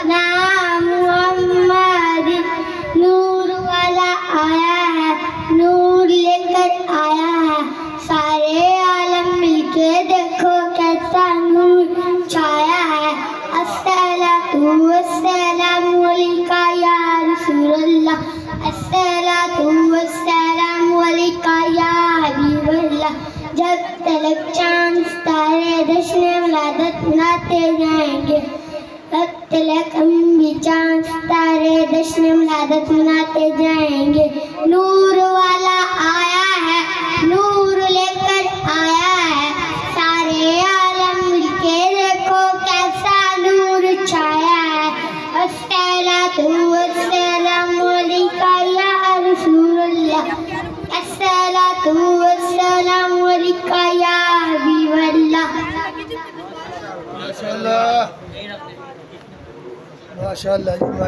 نام محمد نور والا آیا ہے، نور لے کر آیا ہے، سارے عالم مل کے دیکھو کیسا نور چھایا ہے۔ الصلاۃ والسلام علیکہ یا رسول اللہ، الصلاۃ والسلام علیکہ یا حبیب اللہ۔ جب تلک چاند ستارے جشن ولادت مناتے جائیں گے، جب تلک ہم بھی چاند ستارے جشن ولادت مناتے جائیں گے۔ نور والا آیا ہے، نور لے کر آیا ہے، سارے عالم مل کے دیکھو کیسا نور چھایا ہے۔ الصلاۃ والسلام علیکہ یا رسول اللہ، الصلاۃ والسلام علیکہ یا حبیب اللہ۔ ماشاء اللہ، ماشاء اللہ جی، ماشاء اللہ۔